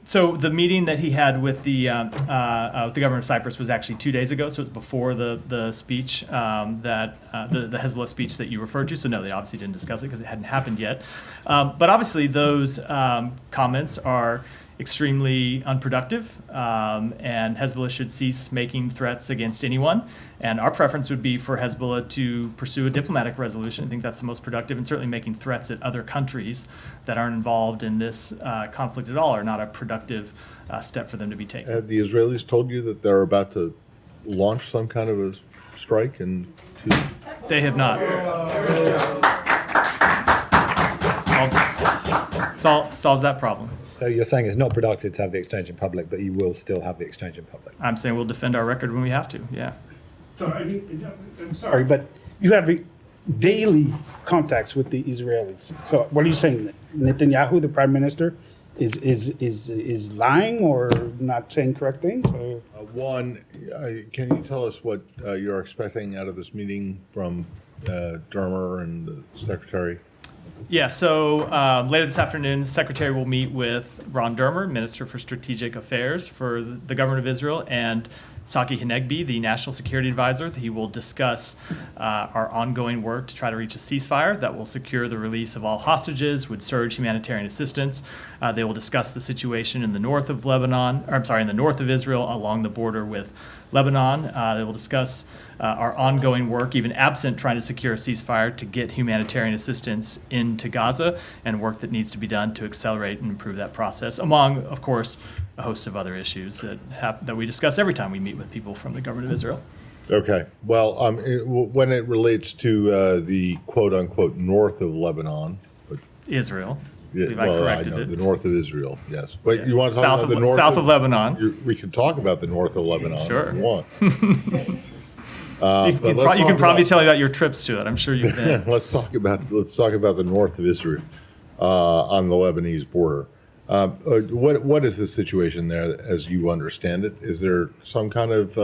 So the meeting that he had with the governor of Cyprus was actually 2 days ago. So it's before the speech the Hezbollah speech that you referred to. So no, they obviously didn't discuss it because it hadn't happened yet. But obviously those comments are extremely unproductive, and Hezbollah should cease making threats against anyone. And our preference would be for Hezbollah to pursue a diplomatic resolution. I think that's the most productive, and certainly making threats at other countries that aren't involved in this conflict at all are not a productive step for them to be taking. Have the Israelis told you that they're about to launch some kind of a strike? They have not. Solves that problem. So you're saying it's not productive to have the exchange in public, but you will still have the exchange in public? I'm saying we'll defend our record when we have to, yeah. So, I'm sorry, but you have daily contacts with the Israelis. So what are you saying? Netanyahu, the prime minister, is lying or not saying correct things? Or? One, can you tell us what you're expecting out of this meeting from Dermer and the secretary? Yeah, so later this afternoon, the Secretary will meet with Ron Dermer, Minister for Strategic Affairs for the government of Israel, and Saki Hanegbi, the National Security Advisor. He will discuss our ongoing work to try to reach a ceasefire that will secure the release of all hostages, would surge humanitarian assistance. They will discuss the situation in the north of in the north of Israel along the border with Lebanon. They will discuss our ongoing work, even absent trying to secure a ceasefire, to get humanitarian assistance into Gaza, and work that needs to be done to accelerate and improve that process, among, of course, a host of other issues that we discuss every time we meet with people from the government of Israel. Okay. Well, when it relates to the quote-unquote north of Lebanon, Israel. I corrected know, it. the north of Israel, yes. But Yeah. you want to talk about the north south of Lebanon. We can talk about the north of Lebanon Sure. if you want. You can probably tell me about your trips to it. I'm sure you've been. Let's talk about the north of Israel on the Lebanese border. What is the situation there, as you understand it? Is there some kind of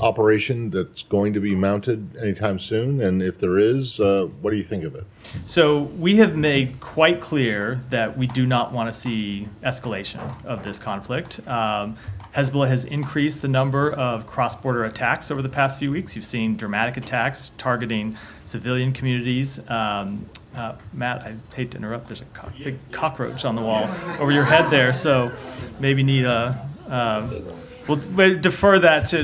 operation that's going to be mounted anytime soon? And if there is, what do you think of it? So we have made quite clear that we do not want to see escalation of this conflict. Hezbollah has increased the number of cross-border attacks over the past few weeks. You've seen dramatic attacks targeting civilian communities. Matt, I hate to interrupt. There's a big cockroach on the wall over your head there, so maybe need we'll defer that to.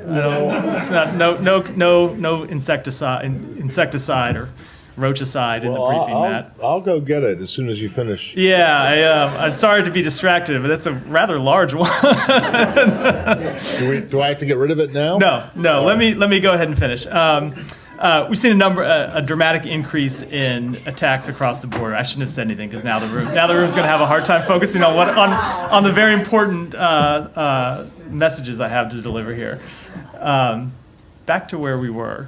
I don't. It's not no insecticide or roachicide in the briefing, Matt. I'll go get it as soon as you finish. Yeah, I'm sorry to be distracted, but it's a rather large one. Do I have to get rid of it now? No. Let me go ahead and finish. We've seen a dramatic increase in attacks across the border. I shouldn't have said anything because now the room's going to have a hard time focusing on the very important messages I have to deliver here. Back to where we were.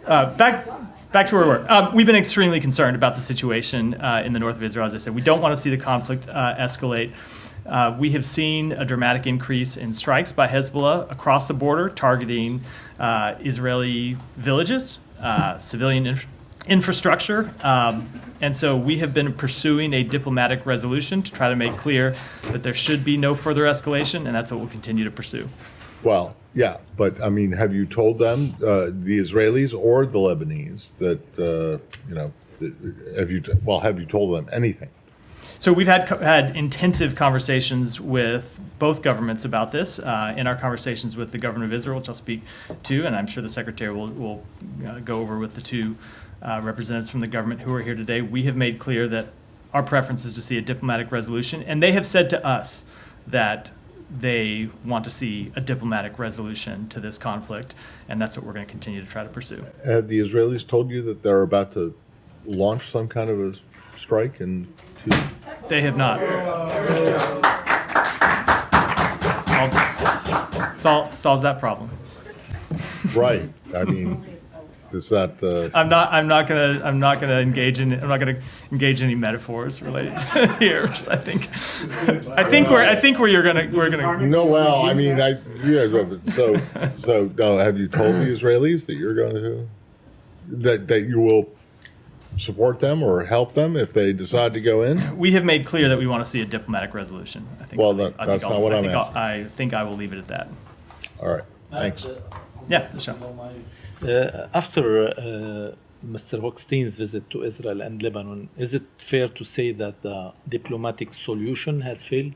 Back to where we were. We've been extremely concerned about the situation in the north of Israel. As I said, we don't want to see the conflict escalate. We have seen a dramatic increase in strikes by Hezbollah across the border, targeting Israeli villages, civilian infrastructure. And so we have been pursuing a diplomatic resolution to try to make clear that there should be no further escalation, and that's what we'll continue to pursue. Well, yeah, but I mean, have you told them, the Israelis or the Lebanese, that have you told them anything? So we've had intensive conversations with both governments about this. In our conversations with the government of Israel, which I'll speak to, and I'm sure the secretary will go over with the two representatives from the government who are here today, we have made clear that our preference is to see a diplomatic resolution, and they have said to us that they want to see a diplomatic resolution to this conflict, and that's what we're going to continue to try to pursue. Have the Israelis told you that they're about to launch some kind of a strike? They have not. Solves that problem. Right. I mean, is that? I'm not gonna engage in any metaphors related here. I think where we're gonna. No, well, I mean, so have you told the Israelis that you're going to that you will support them or help them if they decide to go in? We have made clear that we want to see a diplomatic resolution. I think. Well, that's not what I'm asking. I think I will leave it at that. All right, thanks. Yeah, sure. After Mr. Hochstein's visit to Israel and Lebanon, is it fair to say that the diplomatic solution has failed?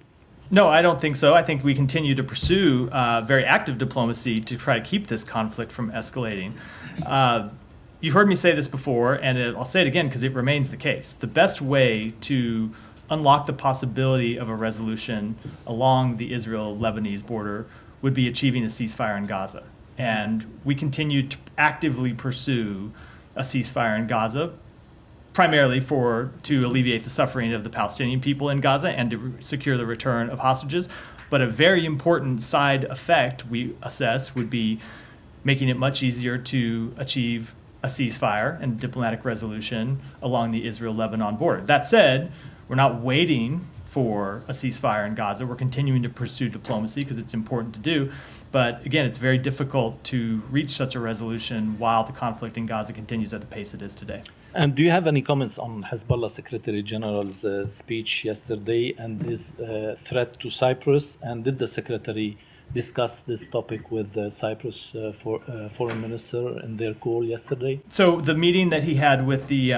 No, I don't think so. I think we continue to pursue very active diplomacy to try to keep this conflict from escalating. You've heard me say this before, and I'll say it again because it remains the case. The best way to unlock the possibility of a resolution along the Israel-Lebanese border would be achieving a ceasefire in Gaza. And we continue to actively pursue a ceasefire in Gaza, primarily to alleviate the suffering of the Palestinian people in Gaza and to secure the return of hostages. But a very important side effect we assess would be making it much easier to achieve a ceasefire and diplomatic resolution along the Israel-Lebanon border. That said, we're not waiting for a ceasefire in Gaza. We're continuing to pursue diplomacy because it's important to do. But again, it's very difficult to reach such a resolution while the conflict in Gaza continues at the pace it is today. And do you have any comments on Hezbollah Secretary General's speech yesterday and his threat to Cyprus? And did the Secretary discuss this topic with Cyprus foreign minister in their call yesterday? So the meeting that he had with the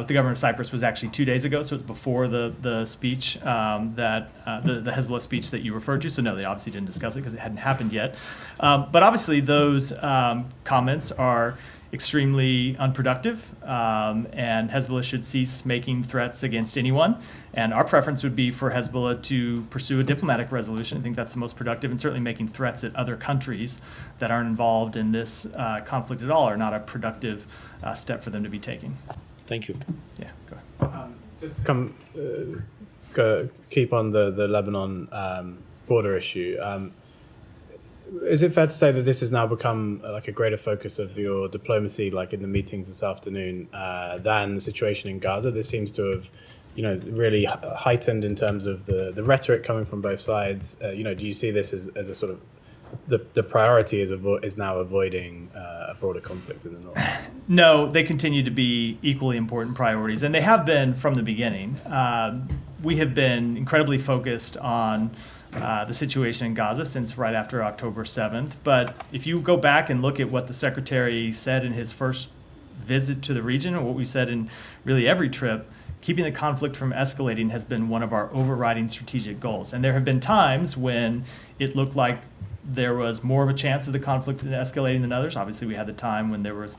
governor of Cyprus was actually 2 days ago. So it's before the speech the Hezbollah speech that you referred to. So no, they obviously didn't discuss it because it hadn't happened yet. But obviously those comments are extremely unproductive, and Hezbollah should cease making threats against anyone. And our preference would be for Hezbollah to pursue a diplomatic resolution. I think that's the most productive, and certainly making threats at other countries that aren't involved in this conflict at all are not a productive step for them to be taking. Thank you. Yeah, go ahead. Just to keep on the Lebanon border issue. Is it fair to say that this has now become like a greater focus of your diplomacy, like in the meetings this afternoon, than the situation in Gaza? This seems to have, really heightened in terms of the rhetoric coming from both sides. Do you see this as a sort of the priority is now avoiding a broader conflict in the north? No, they continue to be equally important priorities, and they have been from the beginning. We have been incredibly focused on the situation in Gaza since right after October 7th. But if you go back and look at what the Secretary said in his first visit to the region, and what we said in really every trip, keeping the conflict from escalating has been one of our overriding strategic goals. And there have been times when it looked like there was more of a chance of the conflict escalating than others. Obviously, we had the time when there was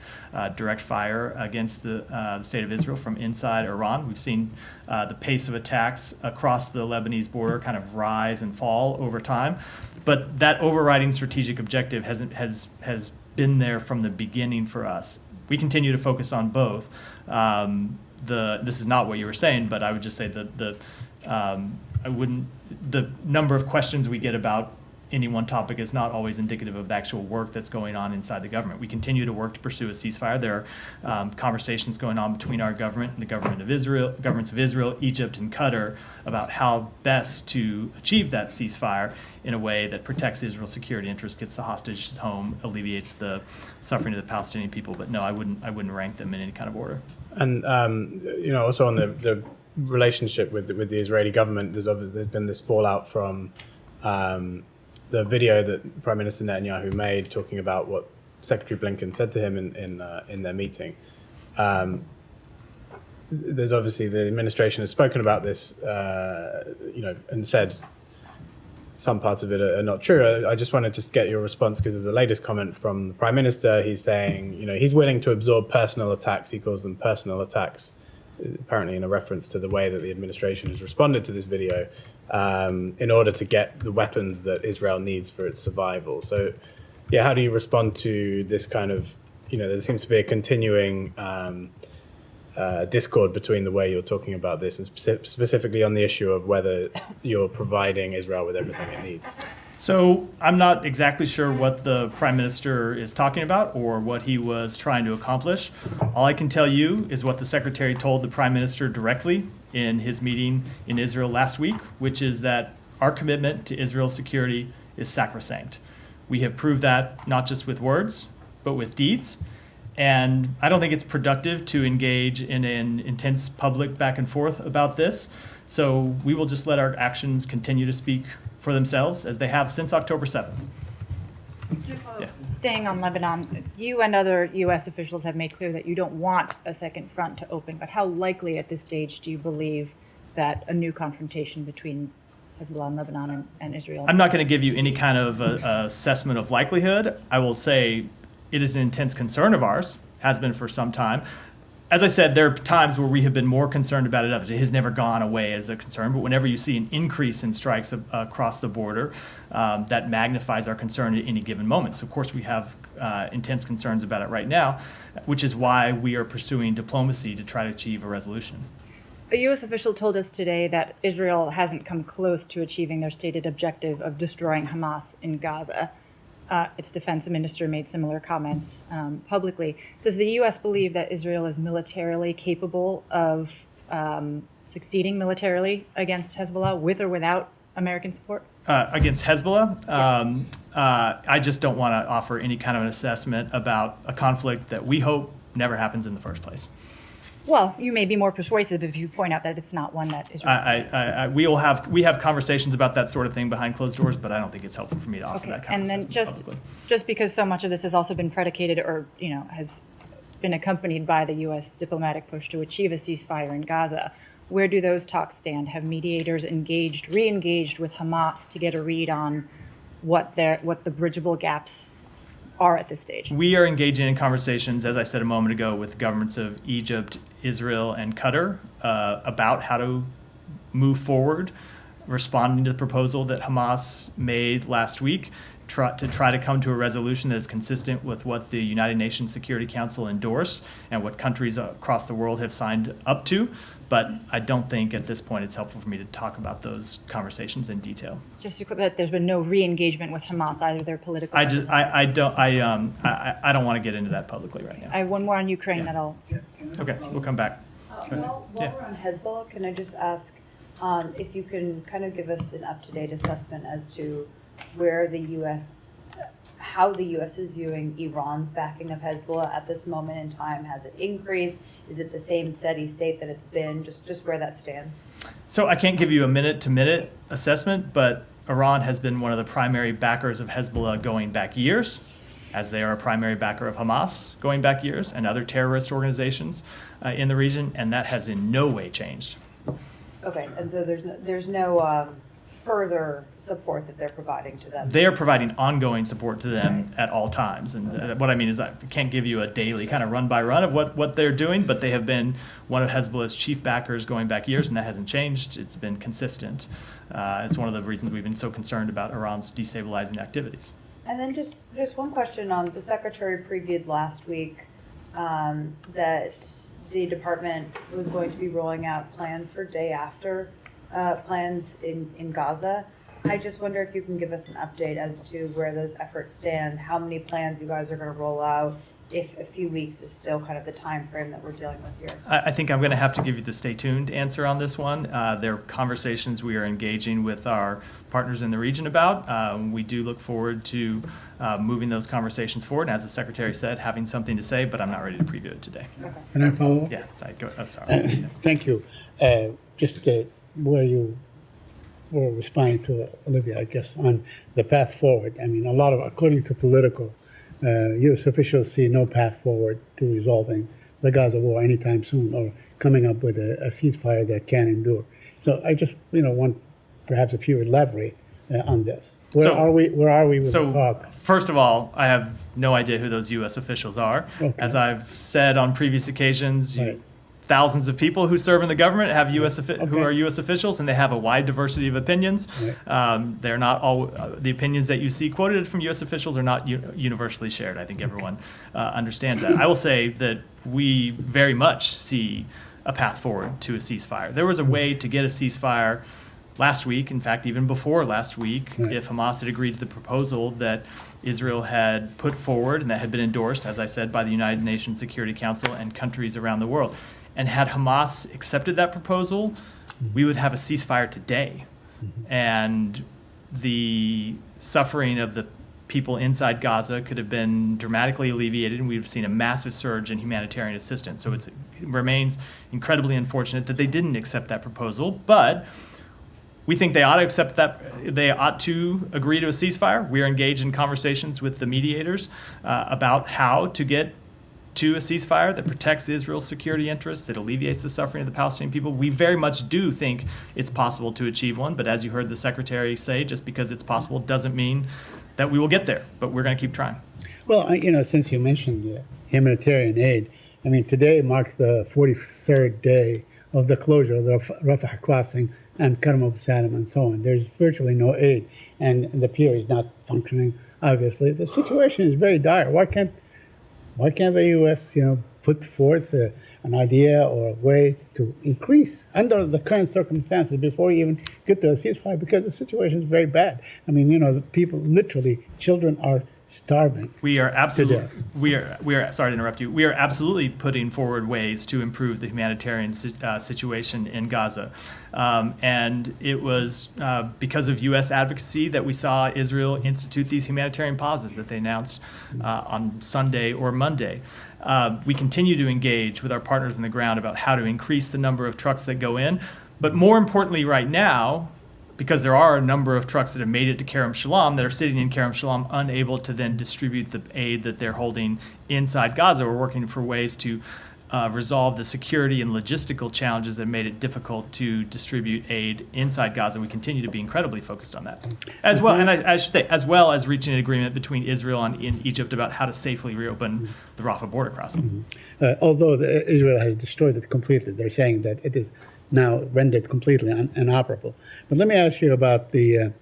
direct fire against the state of Israel from inside Iran. We've seen the pace of attacks across the Lebanese border kind of rise and fall over time. But that overriding strategic objective has been there from the beginning for us. We continue to focus on both. This is not what you were saying, but I would just say that the number of questions we get about any one topic is not always indicative of the actual work that's going on inside the government. We continue to work to pursue a ceasefire. There are conversations going on between our government and the governments of Israel, Egypt, and Qatar about how best to achieve that ceasefire in a way that protects Israel's security interests, gets the hostages home, alleviates the suffering of the Palestinian people. But no, I wouldn't rank them in any kind of order. And also on the relationship with the Israeli government, there's been this fallout from the video that Prime Minister Netanyahu made talking about what Secretary Blinken said to him in their meeting. There's obviously the administration has spoken about this, and said some parts of it are not true. I just wanted to get your response because there's a latest comment from the Prime Minister. He's saying, he's willing to absorb personal attacks. He calls them personal attacks, apparently in a reference to the way that the administration has responded to this video, in order to get the weapons that Israel needs for its survival. So, how do you respond to this kind of, there seems to be a continuing discord between the way you're talking about this and specifically on the issue of whether you're providing Israel with everything it needs? So I'm not exactly sure what the Prime Minister is talking about or what he was trying to accomplish. All I can tell you is what the Secretary told the Prime Minister directly in his meeting in Israel last week, which is that our commitment to Israel's security is sacrosanct. We have proved that not just with words, but with deeds. And I don't think it's productive to engage in an intense public back and forth about this. So we will just let our actions continue to speak for themselves, as they have since October 7th. Yeah. Staying on Lebanon, you and other U.S. officials have made clear that you don't want a second front to open, but how likely at this stage do you believe that a new confrontation between Hezbollah and Lebanon and Israel? I'm not going to give you any kind of assessment of likelihood. I will say it is an intense concern of ours, has been for some time. As I said, there are times where we have been more concerned about it. It has never gone away as a concern, but whenever you see an increase in strikes across the border, that magnifies our concern at any given moment. So, of course, we have intense concerns about it right now, which is why we are pursuing diplomacy to try to achieve a resolution. A U.S. official told us today that Israel hasn't come close to achieving their stated objective of destroying Hamas in Gaza. Its defense minister made similar comments publicly. Does the U.S. believe that Israel is militarily capable of succeeding militarily against Hezbollah, with or without American support? Against Hezbollah, I just don't want to offer any kind of an assessment about a conflict that we hope never happens in the first place. Well, you may be more persuasive if you point out that it's not one that Israel. We have conversations about that sort of thing behind closed doors, but I don't think it's helpful for me to offer Okay, that kind and of then assessment publicly. just because so much of this has also been predicated, or has been accompanied by the U.S. diplomatic push to achieve a ceasefire in Gaza, where do those talks stand? Have mediators re-engaged with Hamas to get a read on what the bridgeable gaps are at this stage? We are engaging in conversations, as I said a moment ago, with the governments of Egypt, Israel, and Qatar about how to move forward, responding to the proposal that Hamas made last week, to try to come to a resolution that is consistent with what the United Nations Security Council endorsed and what countries across the world have signed up to. But I don't think at this point it's helpful for me to talk about those conversations in detail. Just to that there's been no re-engagement with Hamas, either their political. I don't want to get into that publicly right now. I have one more on Ukraine that I'll. Okay, we'll come back. While Yeah. we're on Hezbollah, can I just ask if you can kind of give us an up-to-date assessment as to where the U.S., how the U.S. is viewing Iran's backing of Hezbollah at this moment in time? Has it increased? Is it the same steady state that it's been? Just where that stands. So I can't give you a minute-to-minute assessment, but Iran has been one of the primary backers of Hezbollah going back years, as they are a primary backer of Hamas going back years and other terrorist organizations in the region, and that has in no way changed. Okay, and so there's no further support that they're providing to them. They are providing ongoing support to them at all times. And what I mean is I can't give you a daily kind of run by run of what they're doing, but they have been one of Hezbollah's chief backers going back years, and that hasn't changed. It's been consistent. It's one of the reasons we've been so concerned about Iran's destabilizing activities. And then just one question on the secretary previewed last week that the department was going to be rolling out plans for day after plans in Gaza. I just wonder if you can give us an update as to where those efforts stand, how many plans you guys are going to roll out, if a few weeks is still kind of the time frame that we're dealing with here. I think I'm going to have to give you the stay tuned answer on this one. There are conversations we are engaging with our partners in the region about. We do look forward to moving those conversations forward. And as the Secretary said, having something to say, but I'm not ready to preview it today. Can I follow up? Yeah, sorry. Thank you. Just where you were responding to Olivia, I guess, on the path forward. I mean, according to Politico, U.S. officials see no path forward to resolving the Gaza war anytime soon, or coming up with a ceasefire that can endure. So I just, want perhaps if you would elaborate on this. Where are we with the talks? First of all, I have no idea who those U.S. officials are. Okay. As I've said on previous occasions, Right. thousands of people who serve in the government have who Okay. are U.S. officials, and they have a wide diversity of opinions. Right. They're not all the opinions that you see quoted from U.S. officials are not universally shared. I think everyone understands that. I will say that we very much see a path forward to a ceasefire. There was a way to get a ceasefire last week, in fact, even before last week, Right. if Hamas had agreed to the proposal that Israel had put forward and that had been endorsed, as I said, by the United Nations Security Council and countries around the world. And had Hamas accepted that proposal, we would have a ceasefire today. And the suffering of the people inside Gaza could have been dramatically alleviated, and we've seen a massive surge in humanitarian assistance. So it remains incredibly unfortunate that they didn't accept that proposal, but we think they ought to accept that. They ought to agree to a ceasefire. We are engaged in conversations with the mediators about how to get to a ceasefire that protects Israel's security interests, that alleviates the suffering of the Palestinian people. We very much do think it's possible to achieve one, but as you heard the Secretary say, just because it's possible doesn't mean that we will get there, but we're going to keep trying. Well, since you mentioned humanitarian aid, I mean, today marks the 43rd day of the closure of the Rafah crossing and Kerem Abu Salam and so on. There's virtually no aid, and the pier is not functioning, obviously. The situation is very dire. Why can't the U.S., put forth an idea or a way to increase under the current circumstances before you even get to a ceasefire? Because the situation is very bad. I mean, the people, literally, children are starving. We are absolutely. To death. We are. Sorry to interrupt you. We are absolutely putting forward ways to improve the humanitarian situation in Gaza, and it was because of U.S. advocacy that we saw Israel institute these humanitarian pauses that they announced on Sunday or Monday. We continue to engage with our partners on the ground about how to increase the number of trucks that go in, but more importantly, right now, because there are a number of trucks that have made it to Kerem Shalom that are sitting in Kerem Shalom unable to then distribute the aid that they're holding inside Gaza. We're working for ways to resolve the security and logistical challenges that made it difficult to distribute aid inside Gaza. We continue to be incredibly focused on that. As well, and I should say, as well as reaching an agreement between Israel and Egypt about how to safely reopen the Rafah border crossing. Although Israel has destroyed it completely, they're saying that it is now rendered completely inoperable. But let me ask you about the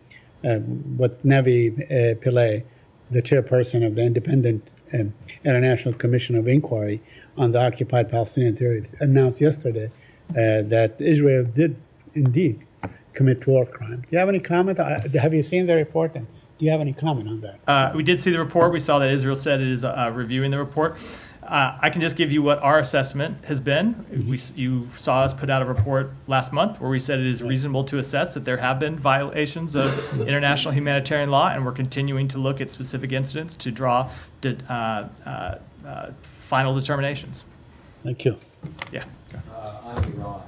what Navi Pillay, the chairperson of the Independent International Commission of Inquiry on the Occupied Palestinian Territory, announced yesterday that Israel did indeed commit war crimes. Do you have any comment? Have you seen the report? And do you have any comment on that? We did see the report. We saw that Israel said it is reviewing the report. I can just give you what our assessment has been. You saw us put out a report last month where we said it is reasonable to assess that there have been violations of international humanitarian law, and we're continuing to look at specific incidents to draw final determinations. Thank you. Yeah. On Iran.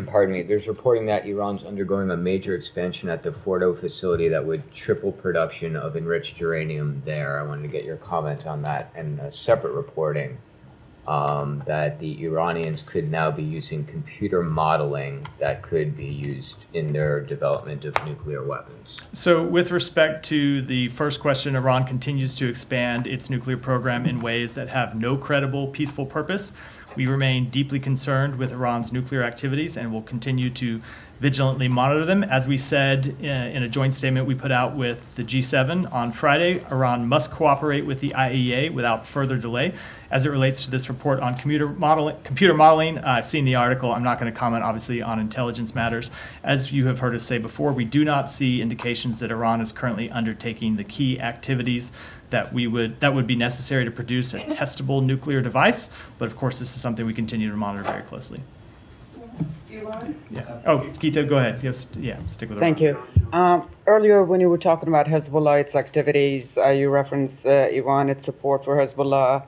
Pardon me. There's reporting that Iran's undergoing a major expansion at the Fordo facility that would triple production of enriched uranium there. I wanted to get your comment on that. And a separate reporting that the Iranians could now be using computer modeling that could be used in their development of nuclear weapons. So with respect to the first question, Iran continues to expand its nuclear program in ways that have no credible, peaceful purpose. We remain deeply concerned with Iran's nuclear activities and will continue to vigilantly monitor them. As we said in a joint statement we put out with the G7 on Friday, Iran must cooperate with the IAEA without further delay. As it relates to this report on computer modeling, I've seen the article. I'm not going to comment, obviously, on intelligence matters. As you have heard us say before, we do not see indications that Iran is currently undertaking the key activities that would be necessary to produce a testable nuclear device. But of course, this is something we continue to monitor very closely. Yeah. Oh, Gita, go ahead. Yes, yeah, stick with Thank Iran. you. Earlier, when you were talking about Hezbollah, its activities, you referenced Iran, its support for Hezbollah,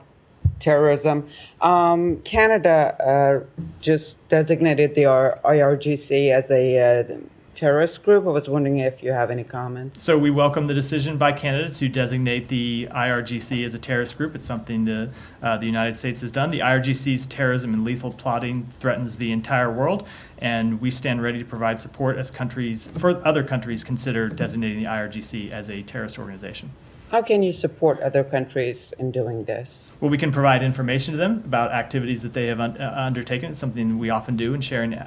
terrorism. Canada just designated the IRGC as a terrorist group. I was wondering if you have any comments. So we welcome the decision by Canada to designate the IRGC as a terrorist group. It's something the United States has done. The IRGC's terrorism and lethal plotting threatens the entire world, and we stand ready to provide support as other countries consider designating the IRGC as a terrorist organization. How can you support other countries in doing this? Well, we can provide information to them about activities that they have undertaken. It's something we often do in sharing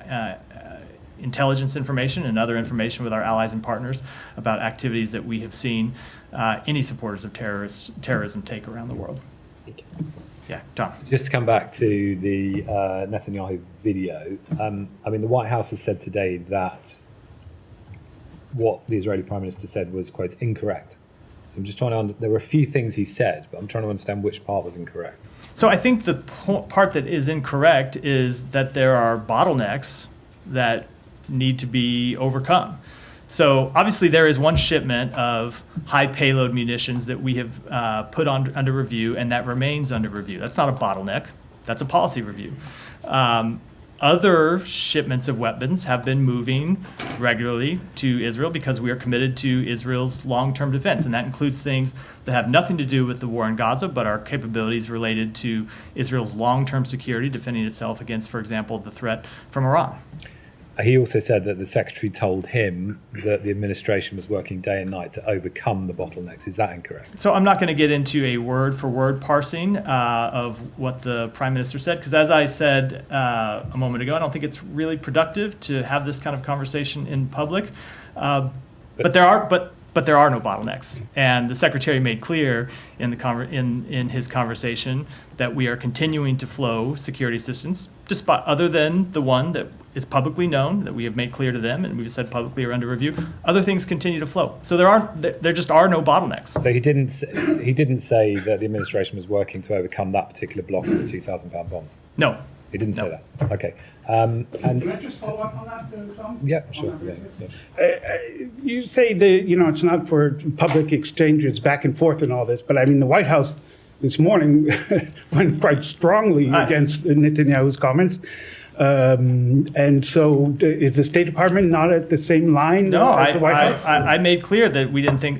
intelligence information and other information with our allies and partners about activities that we have seen any supporters of terrorism take around the world. Thank you. Yeah, Tom. Just to come back to the Netanyahu video, I mean, the White House has said today that what the Israeli Prime Minister said was, quote, incorrect. So I'm just trying to there were a few things he said, but I'm trying to understand which part was incorrect. So I think the part that is incorrect is that there are bottlenecks that need to be overcome. So obviously there is one shipment of high payload munitions that we have put under review, and that remains under review. That's not a bottleneck. That's a policy review. Other shipments of weapons have been moving regularly to Israel because we are committed to Israel's long-term defense, and that includes things that have nothing to do with the war in Gaza, but are capabilities related to Israel's long-term security, defending itself against, for example, the threat from Iran. He also said that the secretary told him that the administration was working day and night to overcome the bottlenecks. Is that incorrect? So I'm not going to get into a word-for-word parsing of what the prime minister said, because as I said a moment ago, I don't think it's really productive to have this kind of conversation in public. But there are no bottlenecks, and the secretary made clear in his conversation that we are continuing to flow security assistance, despite other than the one that is publicly known that we have made clear to them and we've said publicly are under review. Other things continue to flow, so there just are no bottlenecks. So he didn't say that the administration was working to overcome that particular block of the 2,000-pound bombs. No, he didn't say that. Okay. Can I just follow up on that, Tom? Yeah, sure. Yeah. You say that, it's not for public exchanges back and forth and all this, but I mean, the White House this morning went quite strongly against Netanyahu's comments. And so is the State Department not at the same line as the White House? I made clear that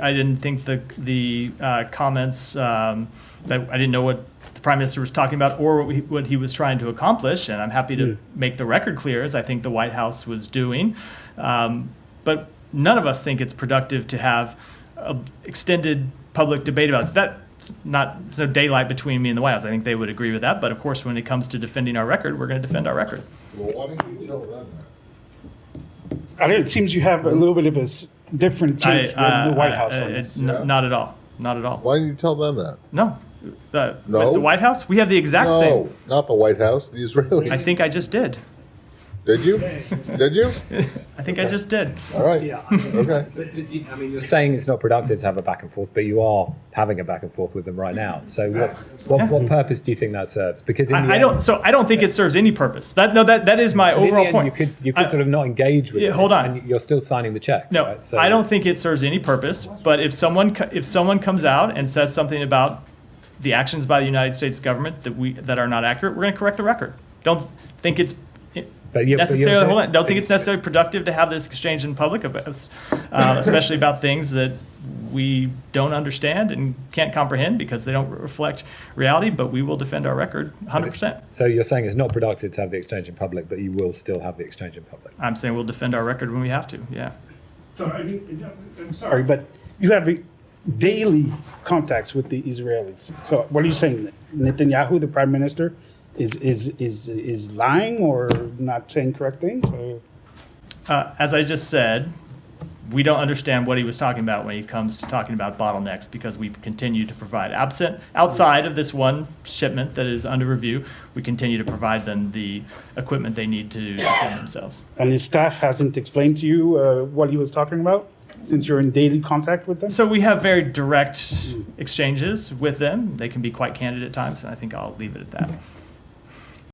I didn't think the comments, that I didn't know what the Prime Minister was talking about or what he was trying to accomplish, and I'm happy to make the record clear, as I think the White House was doing. But none of us think it's productive to have an extended public debate about it. There's no daylight between me and the White House. I think they would agree with that. But of course, when it comes to defending our record, we're going to defend our record. Well, why don't you tell them that? It seems you have a little bit of a different take than the White House on this. Not at all. Not at all. Why didn't you tell them that? No. No? With the White House? We have the exact same. No, not the White House, the Israelis. I think I just did. Did you? Did you? I think I just did. All right. Yeah. Okay. I mean, you're saying it's not productive to have a back and forth, but you are having a back and forth with them right now. So what purpose do you think that serves? Because I don't think it serves any purpose. That is my overall point. You could sort of not engage with it. Hold on. And you're still signing the checks. No, right? So, I don't think it serves any purpose. But if someone comes out and says something about the actions by the United States government that are not accurate, we're going to correct the record. Don't think it's necessarily productive to have this exchange in public, especially about things that we don't understand and can't comprehend because they don't reflect reality. But we will defend our record 100%. So you're saying it's not productive to have the exchange in public, but you will still have the exchange in public. I'm saying we'll defend our record when we have to. Yeah. So I'm sorry, but you have daily contacts with the Israelis. So what are you saying? Netanyahu, the prime minister, is lying or not saying correct things? As I just said, we don't understand what he was talking about when he comes to talking about bottlenecks because we continue to provide outside of this one shipment that is under review, we continue to provide them the equipment they need to defend themselves. And his staff hasn't explained to you what he was talking about since you're in daily contact with them? So we have very direct exchanges with them. They can be quite candid at times, and I think I'll leave it at that.